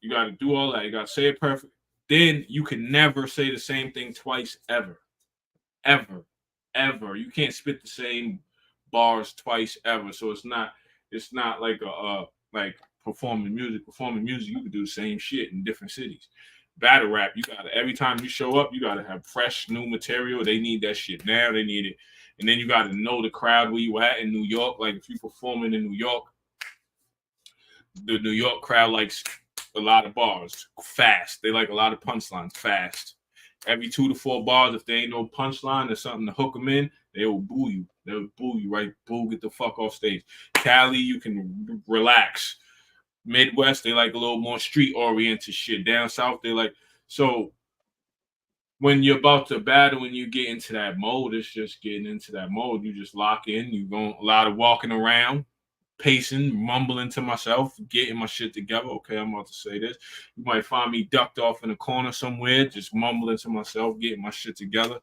You got to do all that. You got to say it perfect. Then you can never say the same thing twice, ever. Ever. Ever. You can't spit the same bars twice, ever. So it's not like like performing music. Performing music, you can do the same shit in different cities. Battle rap, you gotta, every time you show up, you gotta have fresh new material. They need that shit now. They need it. And then you gotta know the crowd where you at in New York. Like if you're performing in New York, the New York crowd likes a lot of bars fast. They like a lot of punchlines fast. Every 2 to 4 bars, if there ain't no punchline or something to hook them in, they will boo you. They'll boo you, right? Boo, get the fuck off stage. Cali, you can relax. Midwest, they like a little more street-oriented shit. Down south, they like... So when you're about to battle and you get into that mode, it's just getting into that mode. You just lock in. You go a lot of walking around, pacing, mumbling to myself, getting my shit together. Okay, I'm about to say this. You might find me ducked off in a corner somewhere, just mumbling to myself, getting my shit together.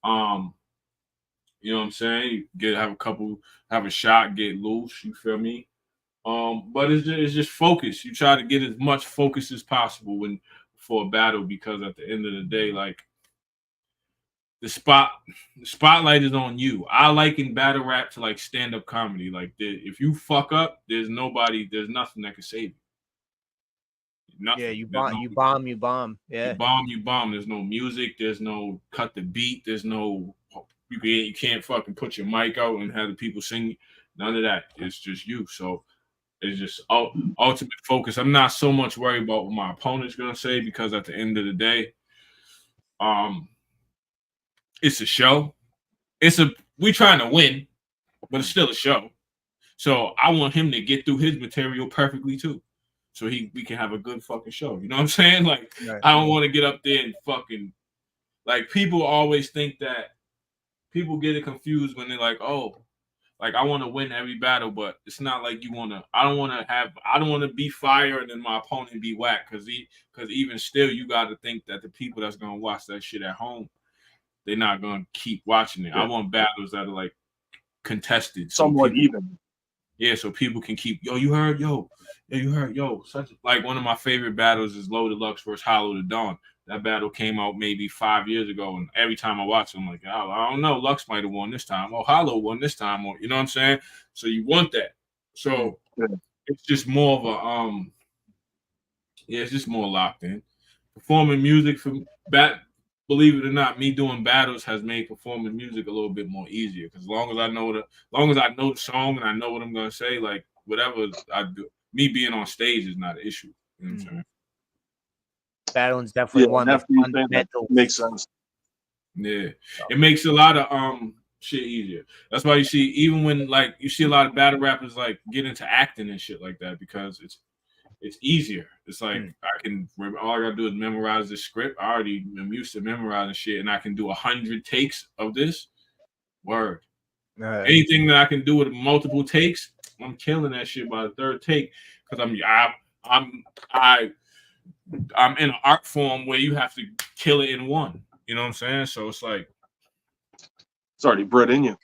You know what I'm saying? Have a shot, get loose. You feel me? But it's just focus. You try to get as much focus as possible for a battle, because at the end of the day, like the spotlight is on you. I liken battle rap to like stand-up comedy. Like if you fuck up, there's nothing that can save you. Nothing. Yeah, you bomb. Yeah, you bomb. There's no music. There's no cut the beat. There's no you can't fucking put your mic out and have the people sing. None of that. It's just you. So it's just ultimate focus. I'm not so much worried about what my opponent's gonna say, because at the end of the day, it's a show. We trying to win, but it's still a show. So I want him to get through his material perfectly too, so we can have a good fucking show. You know what I'm saying? Like, right. I don't want to get up there and fucking, like, people always think that, people get it confused when they're like, oh, like, I want to win every battle, but it's not like you want to. I don't want to be fire and then my opponent be whack, because even still, you got to think that the people that's gonna watch that shit at home, they're not gonna keep watching it. Yeah. I want battles that are like contested, somewhat even. Yeah, so people can keep, you heard, such, like, one of my favorite battles is Low Deluxe versus Hollow to Dawn. That battle came out maybe 5 years ago, and every time I watch it, I'm like, oh, I don't know, Lux might have won this time, or Hollow won this time, or, you know what I'm saying? So you want that. So it's just more of a it's just more locked in. Performing music believe it or not, me doing battles has made performing music a little bit more easier, because as long as I know the song and I know what I'm gonna say, like, whatever I do, me being on stage is not an issue. You know what I'm saying? Battling's definitely one of the fundamentals. Makes sense. Yeah, it makes a lot of shit easier. That's why you see, even when, like, you see a lot of battle rappers like get into acting and shit like that, because it's easier. It's like I can remember, all I gotta do is memorize the script. I already am used to memorizing shit, and I can do 100 takes of this. Word. Anything that I can do with multiple takes, I'm killing that shit by the third take, because I'm in an art form where you have to kill it in one. You know what I'm saying? So it's like, it's already bred in you.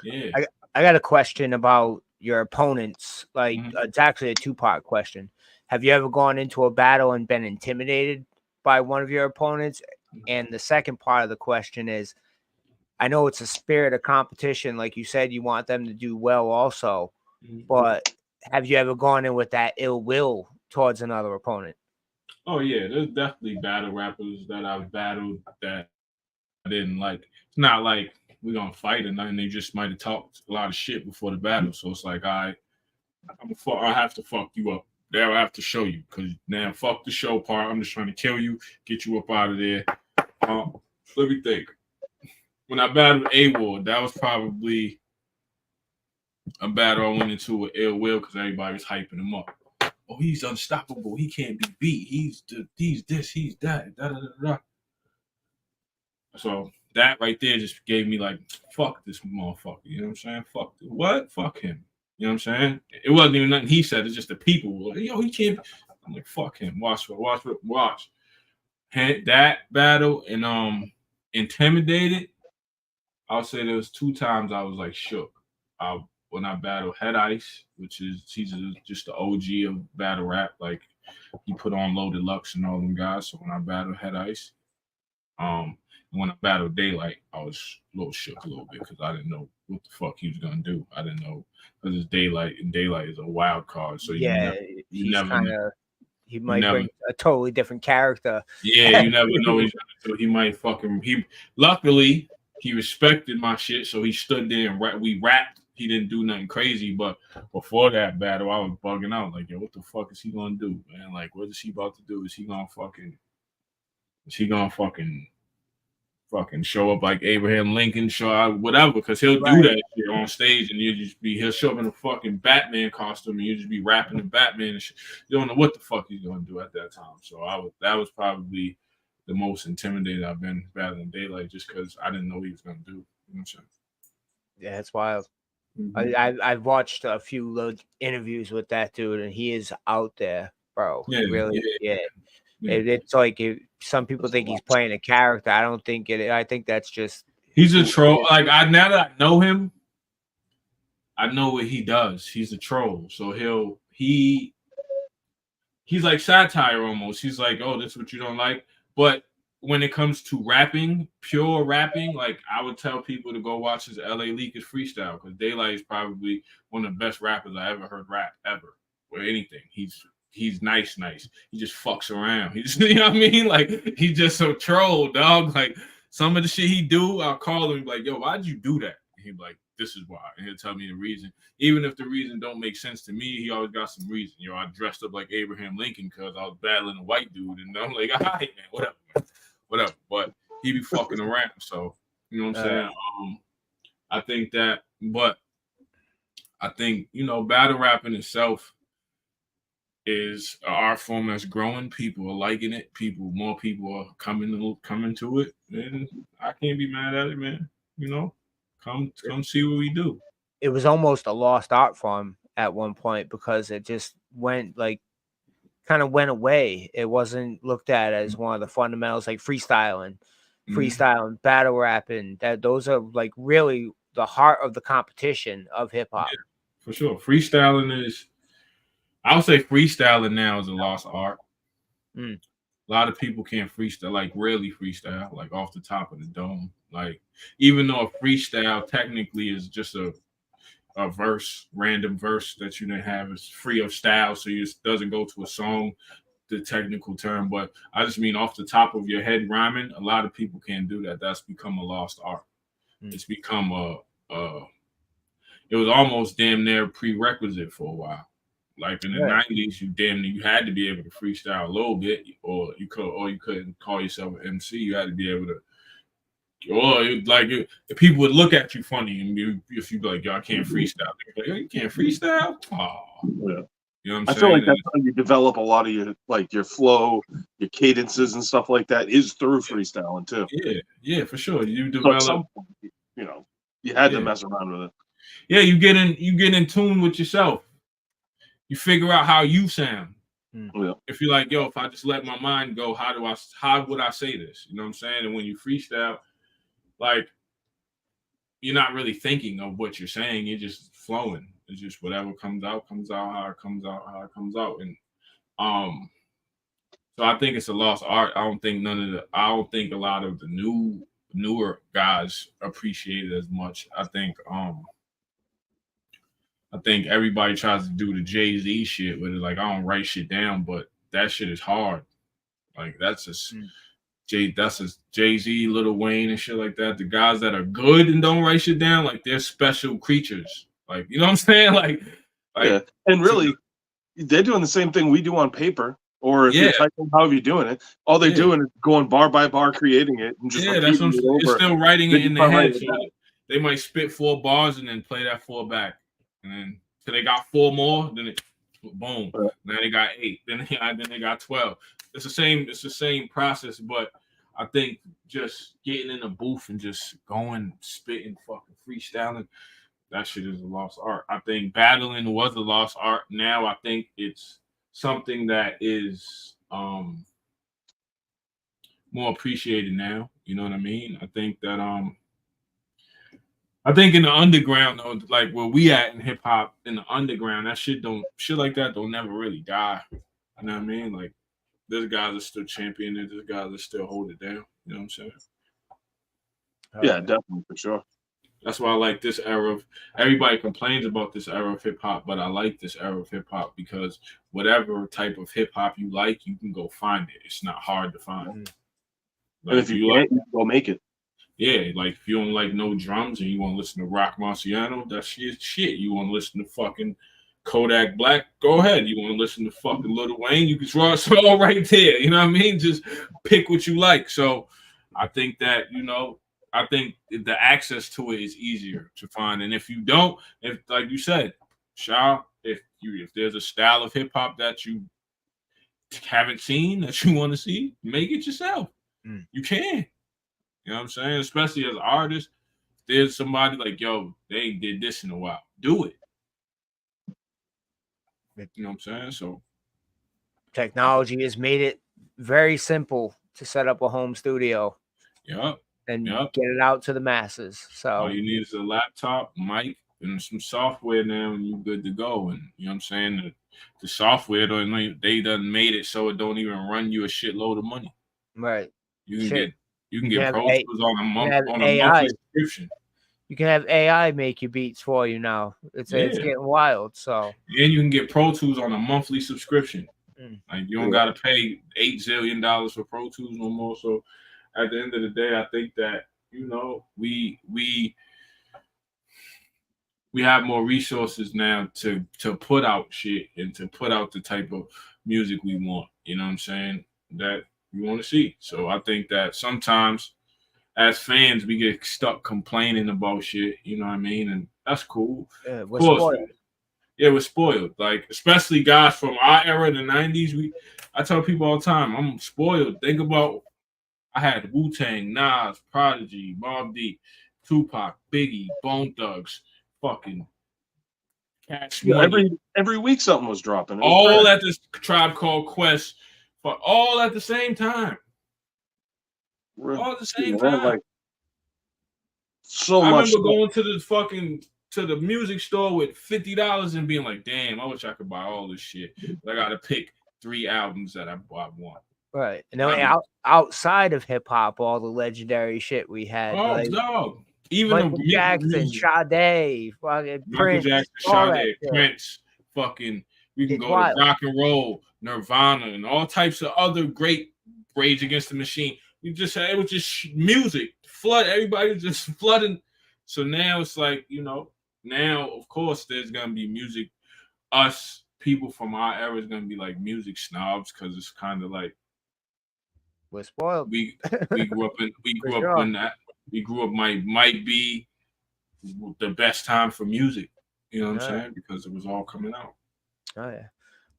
Yeah. I got a question about your opponents. Like, it's actually a 2-part question. Have you ever gone into a battle and been intimidated by one of your opponents? And the second part of the question is, I know it's a spirit of competition. Like you said, you want them to do well also. But have you ever gone in with that ill will towards another opponent? Oh, yeah. There's definitely battle rappers that I've battled that I didn't like. It's not like we're going to fight or nothing. They just might have talked a lot of shit before the battle. So it's like, I have to fuck you up. There, I have to show you, because now fuck the show part. I'm just trying to kill you, get you up out of there. Let me think. When I battled A-Ward, that was probably a battle I went into with Ill Will because everybody was hyping him up. Oh, he's unstoppable. He can't be beat. He's this, he's that. Da, da, da, da. So that right there just gave me like, fuck this motherfucker. You know what I'm saying? Fuck what? Fuck him. You know what I'm saying? It wasn't even nothing he said. It's just the people. Like, yo, he can't. I'm like, fuck him. Watch. That battle and Intimidated. I'll say there was 2 times I was like shook. When I battled Head Ice, which is he's just the OG of battle rap. Like he put on Loaded Lux and all them guys. So when I battled Head Ice, when I battled Daylight, I was a little shook a little bit because I didn't know what the fuck he was gonna do. I didn't know because it's Daylight and Daylight is a wild card. So he might bring a totally different character. Yeah, you never know. He might luckily he respected my shit, so he stood there and we rapped. He didn't do nothing crazy, but before that battle, I was bugging out. Like, yo, what the fuck is he gonna do, man? Like, what is he about to do? Is he gonna fucking show up like Abraham Lincoln, show out whatever? Because he'll do that shit on stage, and he'll show up in a fucking Batman costume, and you just be rapping the Batman and shit. You don't know what the fuck he's gonna do at that time. So that was probably the most intimidated I've been battling Daylight, just because I didn't know what he was gonna do. You know what I'm saying? Yeah, it's wild. Mm-hmm. I've watched a few interviews with that dude, and he is out there, bro. Yeah, really, yeah. It's like some people think he's playing a character. I don't think it. I think that's just he's a troll. Like now that I know him, I know what he does. He's a troll, so he's like satire almost. He's like, oh, this is what you don't like, but when it comes to rapping, pure rapping, like I would tell people to go watch his LA Leakers freestyle because Daylight is probably one of the best rappers I ever heard rap ever or anything. He's nice. He just fucks around. He just, you know what I mean? Like he's just a troll, dog. Like some of the shit he do, I'll call him like, yo, why'd you do that? And he'd be like, this is why. And he'll tell me the reason. Even if the reason don't make sense to me, he always got some reason. You know, I dressed up like Abraham Lincoln because I was battling a white dude. And I'm like, all right, man, whatever. But he be fucking around. So, you know what I'm saying? I think that, but I think, you know, battle rapping itself is an art form that's growing. People are liking it. More people are coming to it. And I can't be mad at it, man. You know, come see what we do. It was almost a lost art form at one point because it just kind of went away. It wasn't looked at as one of the fundamentals, like freestyling, battle rapping. Those are like really the heart of the competition of hip hop. Yeah, for sure. Freestyling is, I would say freestyling now is a lost art. A lot of people can't freestyle, like rarely freestyle, like off the top of the dome. Like, even though a freestyle technically is just a random verse that you didn't have, is free of style, so it doesn't go to a song, the technical term. But I just mean off the top of your head rhyming, a lot of people can't do that. That's become a lost art. It's become it was almost damn near prerequisite for a while. Like in the 90s, you had to be able to freestyle a little bit, or you couldn't call yourself an MC. You had to be able to, if people would look at you funny, and if you be like, yo, I can't freestyle. Like, yo, you can't freestyle? Oh, yeah. You know what I'm saying? I feel like that's how you develop a lot of your flow, your cadences and stuff like that is through freestyling too. Yeah, for sure. You develop. So at some point, you know, you had to mess around with it. Yeah, you get in tune with yourself. You figure out how you sound. Yeah. If you're like, yo, if I just let my mind go, how would I say this? You know what I'm saying? And when you freestyle, like, you're not really thinking of what you're saying. You're just flowing. It's just whatever comes out how it comes out. And so I think it's a lost art. I don't think a lot of the newer guys appreciate it as much. I think everybody tries to do the Jay-Z shit with it. Like, I don't write shit down, but that shit is hard. Like, that's just Jay-Z, Lil Wayne and shit like that. The guys that are good and don't write shit down, like, they're special creatures. Like, you know what I'm saying? Like yeah. And really, they're doing the same thing we do on paper. Or if you're typing, however you're doing it, all they're doing is going bar by bar, creating it, and just that's what repeating it over. It's still writing it in their head. So Right. they might spit 4 bars and then play that 4 back, and then so they got 4 more. Then it, boom. Right. Now they got 8. Then they got 12. It's the same process, but I think just getting in a booth and just going, spitting, fucking freestyling, that shit is a lost art. I think battling was a lost art. Now I think it's something that is more appreciated now. You know what I mean? I think that I think in the underground, though, like where we at in hip hop, in the underground, that shit like that don't never really die. You know what I mean? Like there's guys that still champion it, there's guys that still hold it down. You know what I'm saying? Yeah, definitely, for sure. That's why I like this era of. Everybody complains about this era of hip hop, but I like this era of hip hop because whatever type of hip hop you like, you can go find it. It's not hard to find. Mm-hmm. Like, and if you can't, you go make it. Yeah, like if you don't like no drums and you want to listen to Rock Marciano, that's shit. You want to listen to fucking Kodak Black, go ahead. You want to listen to fucking Lil Wayne, you can draw it all right there. You know what I mean? Just pick what you like. So I think that, I think the access to it is easier to find. And if you don't, if like you said, Shaw, if there's a style of hip hop that you haven't seen that you want to see, make it yourself. You can. You know what I'm saying? Especially as an artist, there's somebody like, yo, they ain't did this in a while. Do it. You know what I'm saying? So technology has made it very simple to set up a home studio. And get it out to the masses. So all you need is a laptop, mic, and some software now, and you're good to go. And you know what I'm saying? The software they done made it so it don't even run you a shitload of money. Right. You can get Pro Tools on a monthly subscription. You can have AI make your beats for you now. It's getting wild. So and you can get Pro Tools on a monthly subscription. Like you don't gotta pay $8 zillion for Pro Tools no more. So at the end of the day, I think that we have more resources now to put out shit and to put out the type of music we want. You know what I'm saying? That we want to see. So I think that sometimes as fans we get stuck complaining about shit. You know what I mean? And that's cool. Yeah, we're spoiled. Yeah, we're spoiled. Like especially guys from our era, the '90s. I tell people all the time, I'm spoiled. Think about. I had Wu-Tang, Nas, Prodigy, Mobb Deep, Tupac, Biggie, Bone Thugs, fucking Cash Money. Every week something was dropping. All at this Tribe Called Quest, but all at the same time. All at the same time. Like, so I much. remember going to the music store with $50 and being like, damn, I wish I could buy all this shit. But I got to pick 3 albums that I want. Right. And then outside of hip hop, all the legendary shit we had. Oh, no. Even Michael Jackson, Sade, fucking Prince. Prince, fucking, we can go to rock and roll, Nirvana, and all types of other great Rage Against the Machine. We just had, it was just music. Everybody just flooding. So now it's like, now, of course, there's going to be music. Us, people from our era, is going to be like music snobs because it's kind of like, we're spoiled. We grew up when that. We grew up might be the best time for music. You know what I'm saying? Because it was all coming out. Oh yeah.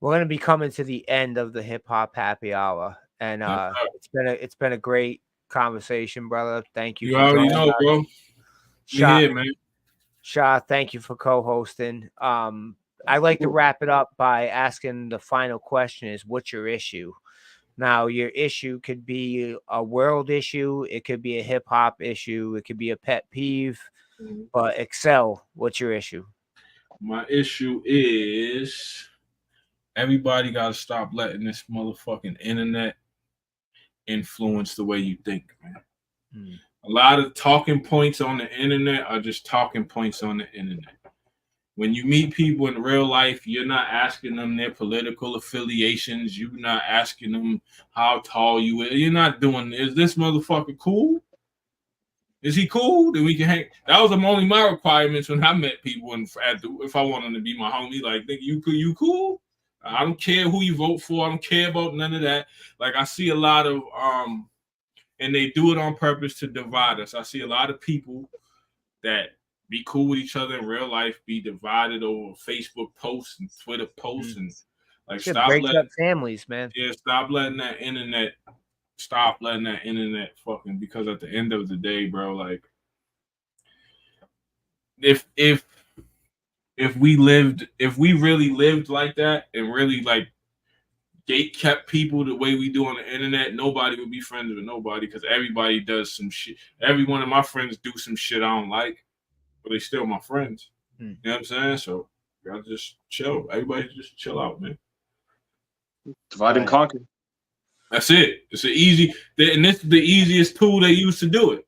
We're gonna be coming to the end of the hip hop happy hour. And it's been a great conversation, brother. Thank you. You already know, bro. Shah, man. Shah, thank you for co-hosting. I like to wrap it up by asking the final question is, what's your issue? Now, your issue could be a world issue. It could be a hip hop issue. It could be a pet peeve. But XCEL, what's your issue? My issue is everybody got to stop letting this motherfucking internet influence the way you think, man. A lot of talking points on the internet are just talking points on the internet. When you meet people in real life, you're not asking them their political affiliations. You're not asking them how tall you are. You're not doing, is this motherfucker cool? Is he cool? Then we can hang. That was only my requirements when I met people. And if I wanted to be my homie, like, think you cool? I don't care who you vote for. I don't care about none of that. Like I see a lot of and they do it on purpose to divide us. I see a lot of people that be cool with each other in real life be divided over Facebook posts and Twitter posts and like Shit breaks up families, man. Yeah, stop letting that internet fucking, because at the end of the day, bro, like if we really lived like that and really like gate kept people the way we do on the internet, nobody would be friends with nobody because everybody does some shit. Every one of my friends do some shit I don't like, but they still my friends. You know what I'm saying? So y'all just chill. Everybody just chill out, man. Divide and conquer. That's it. It's an easy, and this is the easiest tool they use to do it.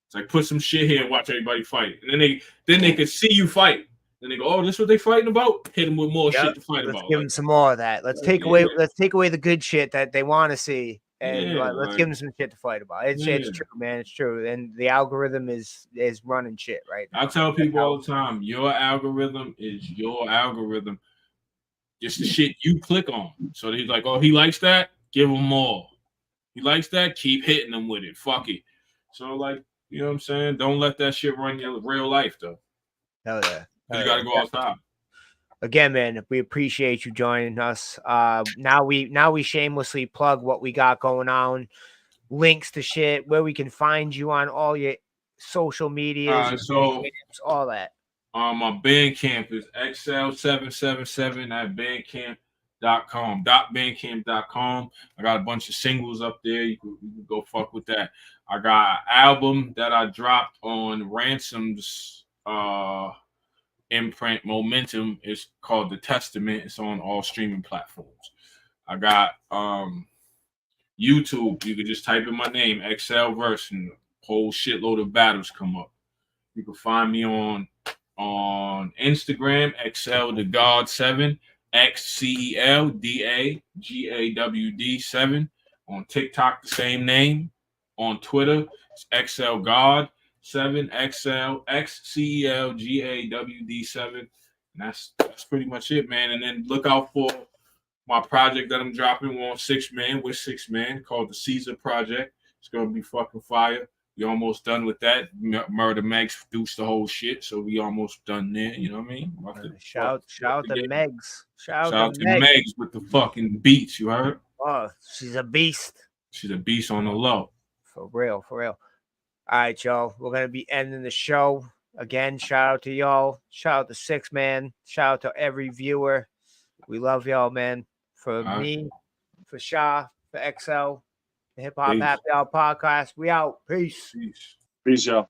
It's like put some shit here and watch everybody fight, and then they can see you fight. Then they go, "Oh, this is what they fighting about." Hit them with more shit to fight Let's about. give them some more of that. Let's take away the good shit that they want to see, and let's give them some shit to fight about. It's true, man. It's true, and the algorithm is running shit right now. I tell people all the time, your algorithm is your algorithm. It's the shit you click on. So he's like, "Oh, he likes that. Give him more. He likes that. Keep hitting him with it. Fuck it." So like, you know what I'm saying? Don't let that shit run your real life though. Hell yeah. You gotta go outside. Again, man, we appreciate you joining us. Now we shamelessly plug what we got going on, links to shit, where we can find you on all your social medias, so all that. My Bandcamp is XCEL777 at bandcamp.com. I got a bunch of singles up there. You can go fuck with that. I got an album that I dropped on Ransom's imprint Momentum. It's called The Testament. It's on all streaming platforms. I got YouTube. You can just type in my name, XCEL Verse, and a whole shitload of battles come up. You can find me on Instagram, XCEL the God 7, XCEL DAGAWD 7. On TikTok, the same name. On Twitter, it's XCEL God 7, XCEL XCEL GAWD 7. And that's pretty much it, man. And then look out for my project that I'm dropping. We're on 6 Man with 6 Man called the Caesar Project. It's gonna be fucking fire. We almost done with that. Murder Megs produced the whole shit, so we almost done there. You know what I mean? Shout to Megs. Shout out to Megs with the fucking beats. You heard? Oh, she's a beast. She's a beast on the low. For real. All right, y'all. We're gonna be ending the show again. Shout out to y'all. Shout out to 6 Man. Shout out to every viewer. We love y'all, man. For me, for Shah, for XCEL. The Hip Hop Happy Hour Podcast. We out. Peace. Peace, y'all.